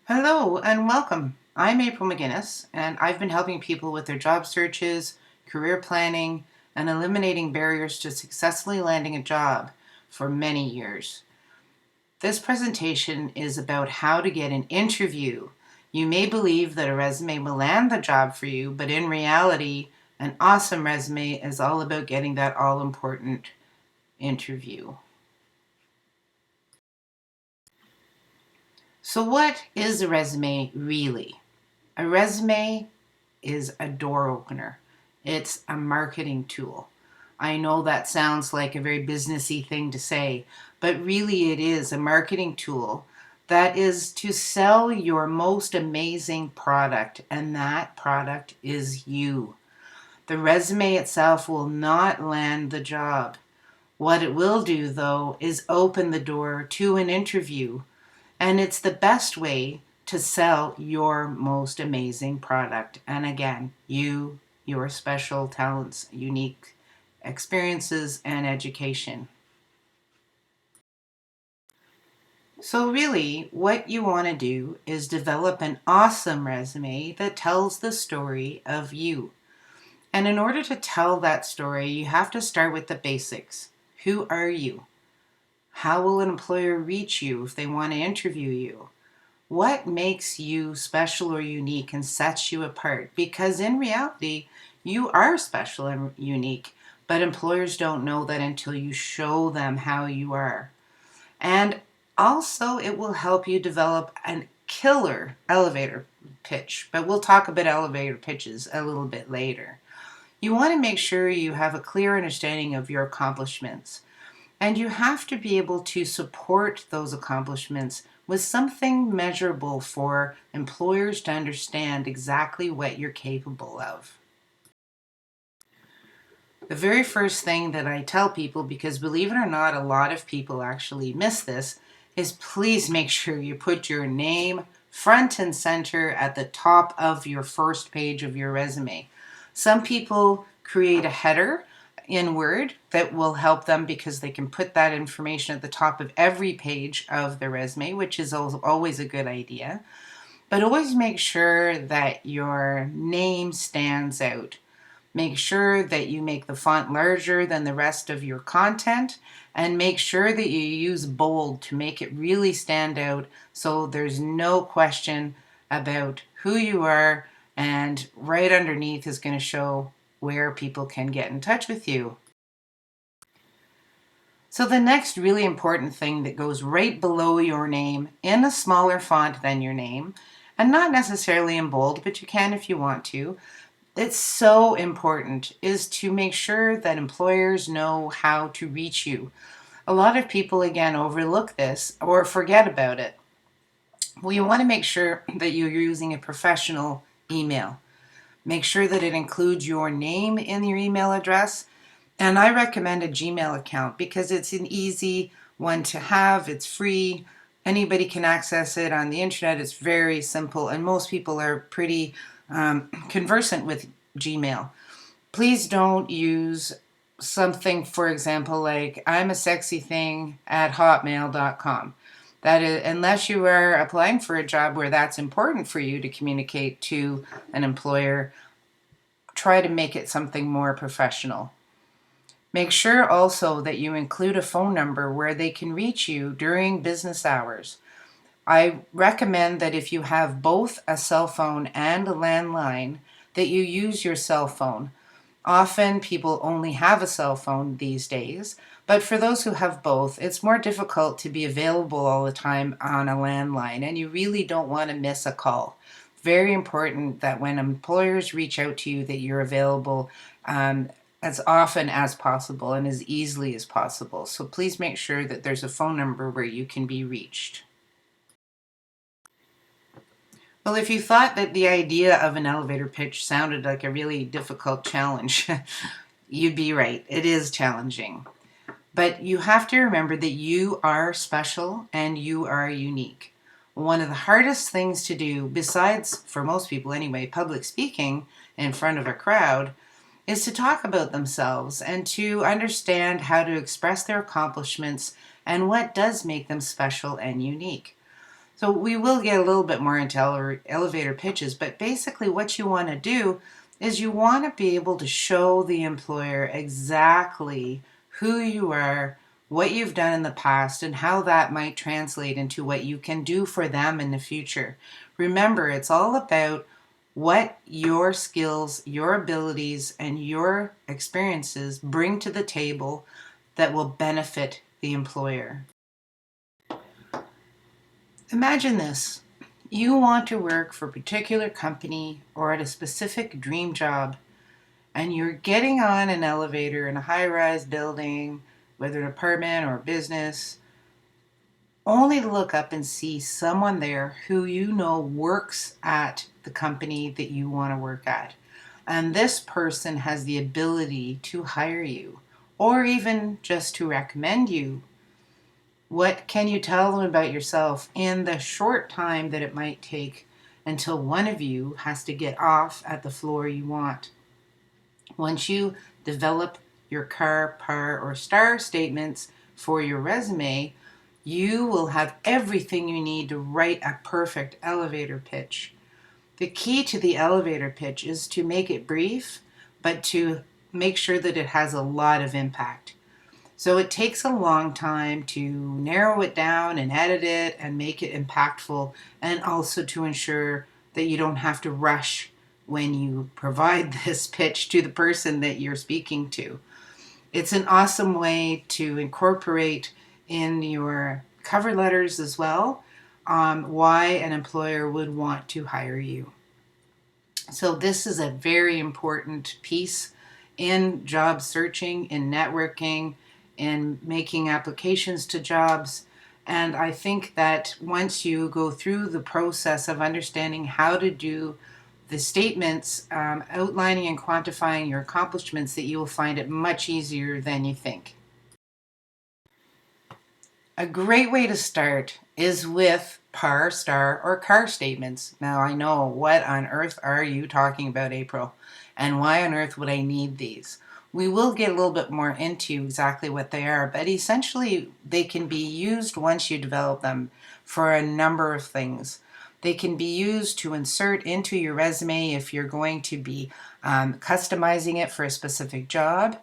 Hello and welcome. I'm April McGinnis, and I've been helping people with their job searches, career planning, and eliminating barriers to successfully landing a job for many years. This presentation is about how to get an interview. You may believe that a resume will land the job for you, but in reality, an awesome resume is all about getting that all-important interview. So what is a resume really? A resume is a door opener. It's a marketing tool. I know that sounds like a very businessy thing to say, but really it is a marketing tool that is to sell your most amazing product, and that product is you. The resume itself will not land the job. What it will do, though, is open the door to an interview, and it's the best way to sell your most amazing product. And again, you, your special talents, unique experiences, and education. So, really, what you want to do is develop an awesome resume that tells the story of you. And in order to tell that story, you have to start with the basics. Who are you? How will an employer reach you if they want to interview you? What makes you special or unique and sets you apart? Because in reality, you are special and unique, but employers don't know that until you show them how you are. And also, it will help you develop a killer elevator pitch, but we'll talk about elevator pitches a little bit later. You want to make sure you have a clear understanding of your accomplishments. And you have to be able to support those accomplishments with something measurable for employers to understand exactly what you're capable of. The very first thing that I tell people, because believe it or not, a lot of people actually miss this, is please make sure you put your name front and center at the top of your first page of your resume. Some people create a header in Word that will help them because they can put that information at the top of every page of the resume, which is always a good idea. But always make sure that your name stands out. Make sure that you make the font larger than the rest of your content, and make sure that you use bold to make it really stand out so there's no question about who you are, and right underneath is going to show where people can get in touch with you. So the next really important thing that goes right below your name in a smaller font than your name, and not necessarily in bold, but you can if you want to, it's so important, is to make sure that employers know how to reach you. A lot of people, again, overlook this or forget about it. Well, you want to make sure that you're using a professional email. Make sure that it includes your name in your email address. And I recommend a Gmail account because it's an easy one to have. It's free. Anybody can access it on the internet. It's very simple, and most people are pretty conversant with Gmail. Please don't use something, for example, like I'm a sexy thing at hotmail.com. That is, unless you are applying for a job where that's important for you to communicate to an employer, try to make it something more professional. Make sure also that you include a phone number where they can reach you during business hours. I recommend that if you have both a cell phone and a landline, that you use your cell phone. Often people only have a cell phone these days, but for those who have both, it's more difficult to be available all the time on a landline, and you really don't want to miss a call. Very important that when employers reach out to you that you're available as often as possible and as easily as possible. So please make sure that there's a phone number where you can be reached. Well, if you thought that the idea of an elevator pitch sounded like a really difficult challenge, you'd be right. It is challenging. But you have to remember that you are special and you are unique. One of the hardest things to do, besides, for most people anyway, public speaking in front of a crowd, is to talk about themselves and to understand how to express their accomplishments and what does make them special and unique. So we will get a little bit more into elevator pitches, but basically what you want to do is you want to be able to show the employer exactly who you are, what you've done in the past, and how that might translate into what you can do for them in the future. Remember, it's all about what your skills, your abilities, and your experiences bring to the table that will benefit the employer. Imagine this. You want to work for a particular company or at a specific dream job, and you're getting on an elevator in a high rise building, whether an apartment or a business, only to look up and see someone there who you know works at the company that you want to work at. And this person has the ability to hire you or even just to recommend you. What can you tell them about yourself in the short time that it might take until one of you has to get off at the floor you want? Once you develop your CAR, PAR, or STAR statements for your resume, you will have everything you need to write a perfect elevator pitch. The key to the elevator pitch is to make it brief, but to make sure that it has a lot of impact. So it takes a long time to narrow it down and edit it and make it impactful, and also to ensure that you don't have to rush when you provide this pitch to the person that you're speaking to. It's an awesome way to incorporate in your cover letters as well why an employer would want to hire you. So this is a very important piece in job searching, in networking, in making applications to jobs. And I think that once you go through the process of understanding how to do the statements, outlining and quantifying your accomplishments, that you will find it much easier than you think. A great way to start is with PAR, STAR, or CAR statements. Now I know, what on earth are you talking about, April? And why on earth would I need these? We will get a little bit more into exactly what they are, but essentially they can be used once you develop them for a number of things. They can be used to insert into your resume if you're going to be customizing it for a specific job.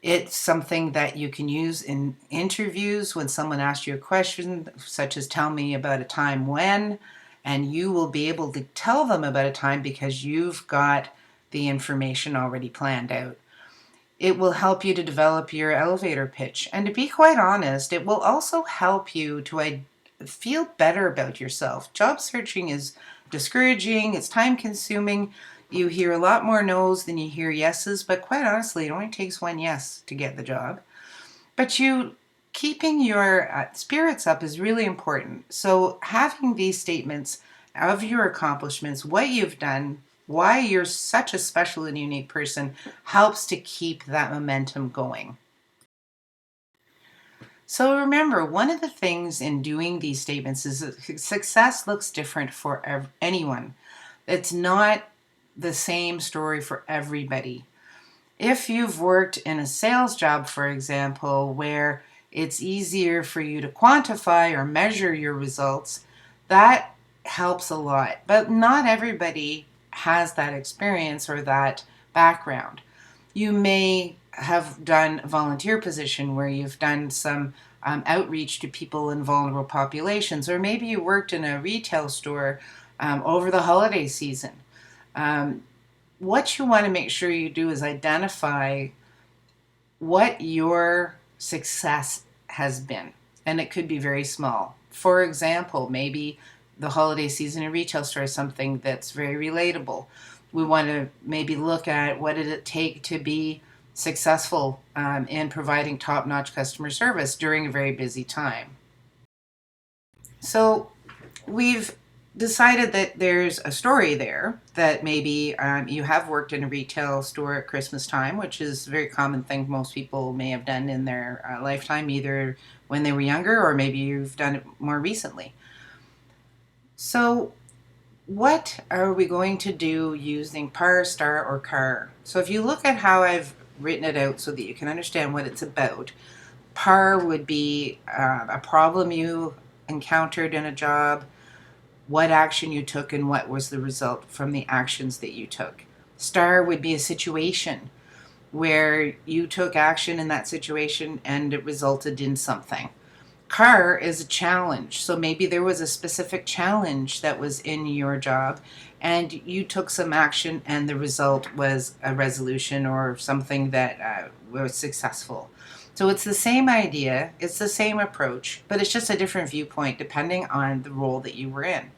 It's something that you can use in interviews when someone asks you a question, such as tell me about a time when, and you will be able to tell them about a time because you've got the information already planned out. It will help you to develop your elevator pitch. And to be quite honest, it will also help you to feel better about yourself. Job searching is discouraging, it's time consuming. You hear a lot more no's than you hear yeses, but quite honestly, it only takes one yes to get the job. But keeping your spirits up is really important. So having these statements of your accomplishments, what you've done, why you're such a special and unique person, helps to keep that momentum going. So remember, one of the things in doing these statements is that success looks different for anyone. It's not the same story for everybody. If you've worked in a sales job, for example, where it's easier for you to quantify or measure your results, that helps a lot. But not everybody has that experience or that background. You may have done a volunteer position where you've done some outreach to people in vulnerable populations, or maybe you worked in a retail store over the holiday season. What you want to make sure you do is identify what your success has been, and it could be very small. For example, maybe the holiday season in retail store is something that's very relatable. We want to maybe look at what did it take to be successful in providing top-notch customer service during a very busy time. So we've decided that there's a story there, that maybe you have worked in a retail store at Christmas time, which is a very common thing most people may have done in their lifetime, either when they were younger or maybe you've done it more recently. So what are we going to do using PAR, STAR, or CAR? So if you look at how I've written it out so that you can understand what it's about, PAR would be a problem you encountered in a job, what action you took and what was the result from the actions that you took. Star would be a situation where you took action in that situation and it resulted in something. Car is a challenge. So maybe there was a specific challenge that was in your job and you took some action and the result was a resolution or something that was successful. So it's the same idea, it's the same approach, but it's just a different viewpoint depending on the role that you were in.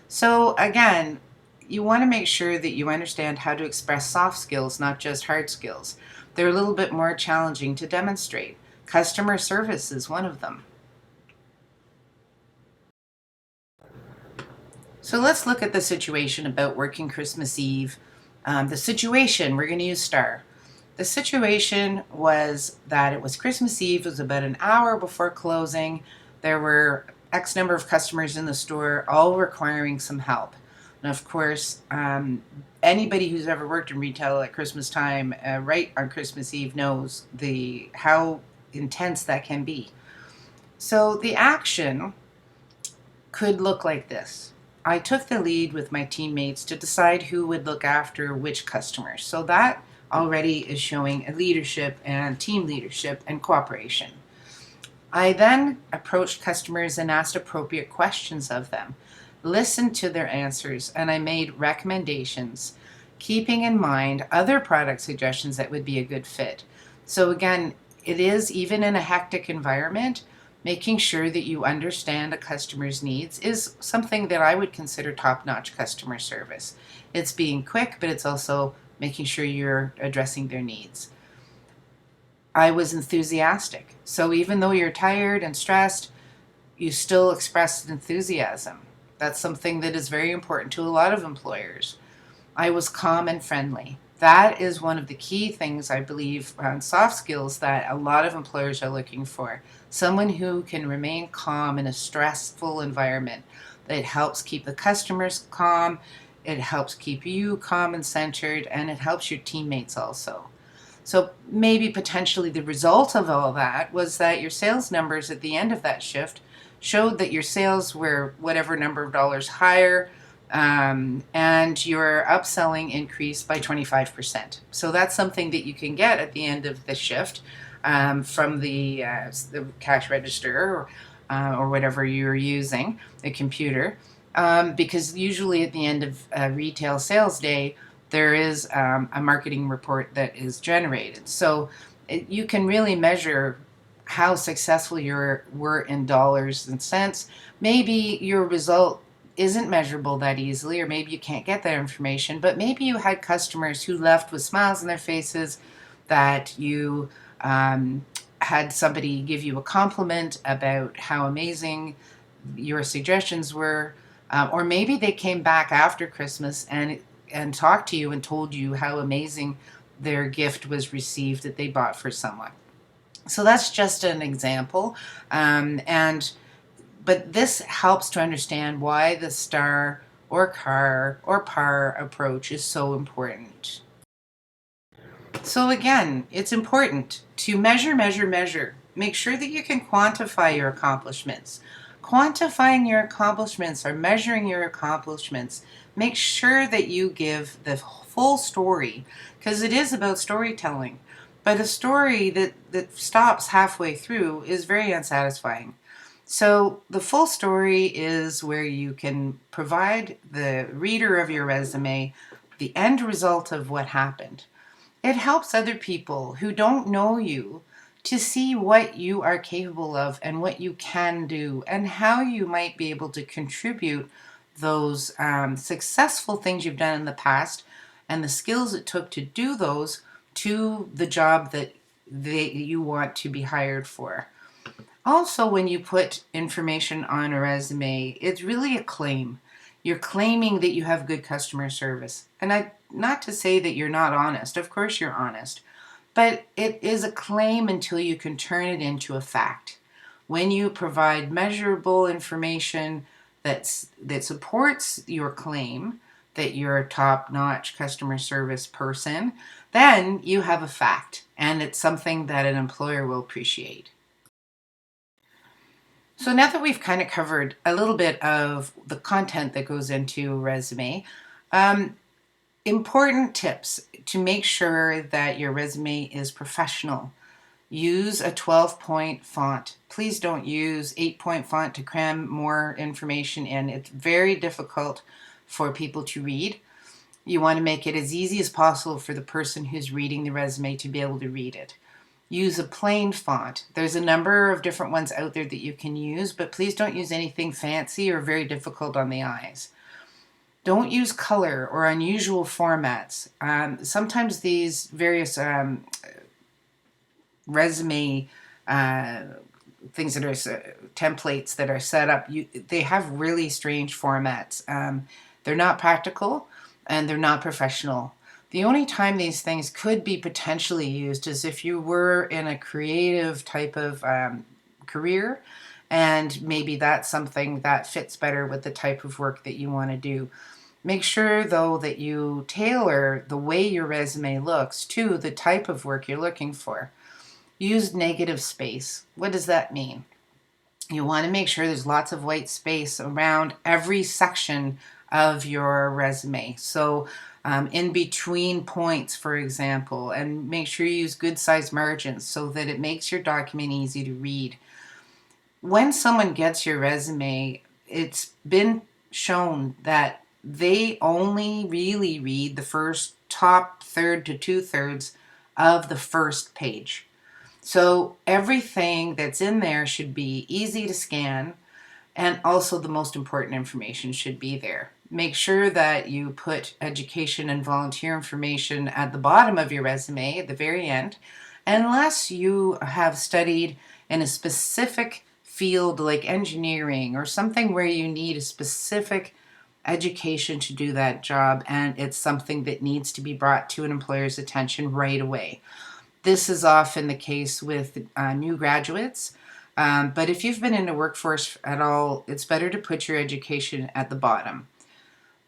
So again, you want to make sure that you understand how to express soft skills, not just hard skills. They're a little bit more challenging to demonstrate. Customer service is one of them. So let's look at the situation about working Christmas Eve. The situation, we're going to use star. The situation was that it was Christmas Eve. It was about an hour before closing. There were X number of customers in the store, all requiring some help. And of course, anybody who's ever worked in retail at Christmas time, right on Christmas Eve, knows how intense that can be. So the action could look like this. I took the lead with my teammates to decide who would look after which customers. So that already is showing a leadership and team leadership and cooperation. I then approached customers and asked appropriate questions of them, listened to their answers, and I made recommendations, keeping in mind other product suggestions that would be a good fit. So again, it is, even in a hectic environment, making sure that you understand a customer's needs is something that I would consider top-notch customer service. It's being quick, but it's also making sure you're addressing their needs. I was enthusiastic. So even though you're tired and stressed, you still expressed enthusiasm. That's something that is very important to a lot of employers. I was calm and friendly. That is one of the key things, I believe, around soft skills that a lot of employers are looking for. Someone who can remain calm in a stressful environment. It helps keep the customers calm, it helps keep you calm and centered, and it helps your teammates also. So maybe potentially the result of all that was that your sales numbers at the end of that shift showed that your sales were whatever number of dollars higher, and your upselling increased by 25%. So that's something that you can get at the end of the shift from the cash register or whatever you're using, the computer, because usually at the end of a retail sales day, there is a marketing report that is generated. So you can really measure how successful you were in dollars and cents. Maybe your result isn't measurable that easily, or maybe you can't get that information, but maybe you had customers who left with smiles on their faces, that you had somebody give you a compliment about how amazing your suggestions were, or maybe they came back after Christmas and talked to you and told you how amazing their gift was received that they bought for someone. So that's just an example, but this helps to understand why the star or car or par approach is so important. So again, it's important to measure, measure, measure. Make sure that you can quantify your accomplishments. Quantifying your accomplishments or measuring your accomplishments, make sure that you give the full story, because it is about storytelling. But a story that stops halfway through is very unsatisfying. So the full story is where you can provide the reader of your resume the end result of what happened. It helps other people who don't know you to see what you are capable of and what you can do and how you might be able to contribute those successful things you've done in the past and the skills it took to do those to the job that you want to be hired for. Also, when you put information on a resume, it's really a claim. You're claiming that you have good customer service. And not to say that you're not honest. Of course you're honest. But it is a claim until you can turn it into a fact. When you provide measurable information that supports your claim that you're a top-notch customer service person, then you have a fact. And it's something that an employer will appreciate. So now that we've kind of covered a little bit of the content that goes into a resume, um, important tips to make sure that your resume is professional. Use a 12-point font. Please don't use 8-point font to cram more information in. It's very difficult for people to read. You want to make it as easy as possible for the person who's reading the resume to be able to read it. Use a plain font. There's a number of different ones out there that you can use, but please don't use anything fancy or very difficult on the eyes. Don't use color or unusual formats. Sometimes these various resume uh, things that are templates that are set up, they have really strange formats. They're not practical and they're not professional. The only time these things could be potentially used is if you were in a creative type of career, and maybe that's something that fits better with the type of work that you want to do. Make sure, though, that you tailor the way your resume looks to the type of work you're looking for. Use negative space. What does that mean? You want to make sure there's lots of white space around every section of your resume. So in between points, for example, and make sure you use good size margins so that it makes your document easy to read. When someone gets your resume, it's been shown that they only really read the first top third to two-thirds of the first page. So everything that's in there should be easy to scan, and also the most important information should be there. Make sure that you put education and volunteer information at the bottom of your resume at the very end, unless you have studied in a specific field like engineering or something where you need a specific education to do that job, and it's something that needs to be brought to an employer's attention right away. This is often the case with new graduates, but if you've been in the workforce at all, it's better to put your education at the bottom.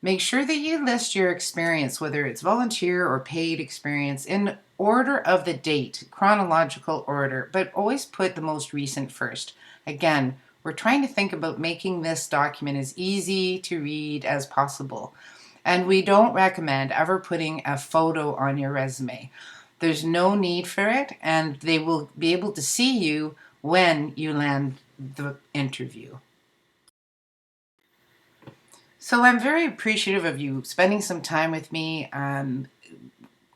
Make sure that you list your experience, whether it's volunteer or paid experience, in order of the date, chronological order, but always put the most recent first. Again, we're trying to think about making this document as easy to read as possible. And we don't recommend ever putting a photo on your resume. There's no need for it, and they will be able to see you when you land the interview. So I'm very appreciative of you spending some time with me,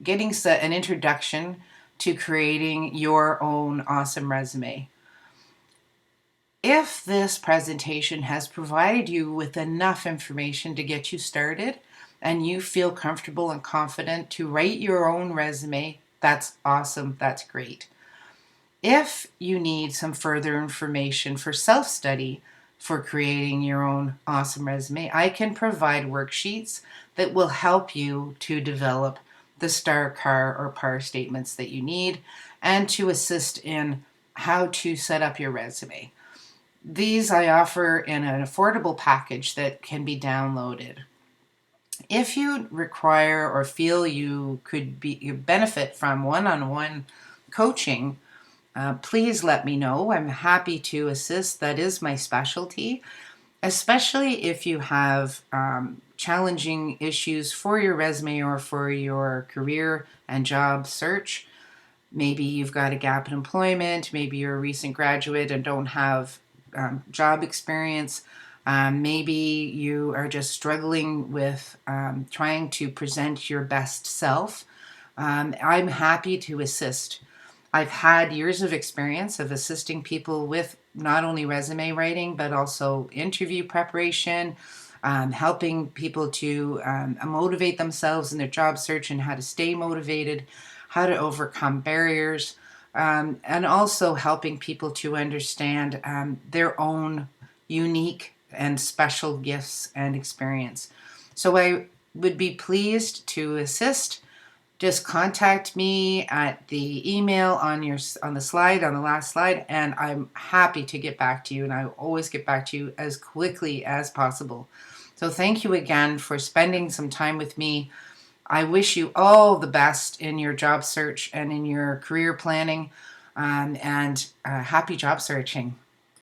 getting an introduction to creating your own awesome resume. If this presentation has provided you with enough information to get you started and you feel comfortable and confident to write your own resume, that's awesome. That's great. If you need some further information for self-study for creating your own awesome resume, I can provide worksheets that will help you to develop the STAR, CAR, or PAR statements that you need and to assist in how to set up your resume. These I offer in an affordable package that can be downloaded. If you require or feel you benefit from one-on-one coaching, please let me know. I'm happy to assist. That is my specialty, especially if you have challenging issues for your resume or for your career and job search. Maybe you've got a gap in employment. Maybe you're a recent graduate and don't have job experience. Maybe you are just struggling with trying to present your best self. I'm happy to assist. I've had years of experience of assisting people with not only resume writing, but also interview preparation, helping people to motivate themselves in their job search and how to stay motivated, how to overcome barriers, and also helping people to understand their own unique and special gifts and experience. So I would be pleased to assist. Just contact me at the email on the slide, on the last slide, and I'm happy to get back to you, and I always get back to you as quickly as possible. So thank you again for spending some time with me. I wish you all the best in your job search and in your career planning, and happy job searching.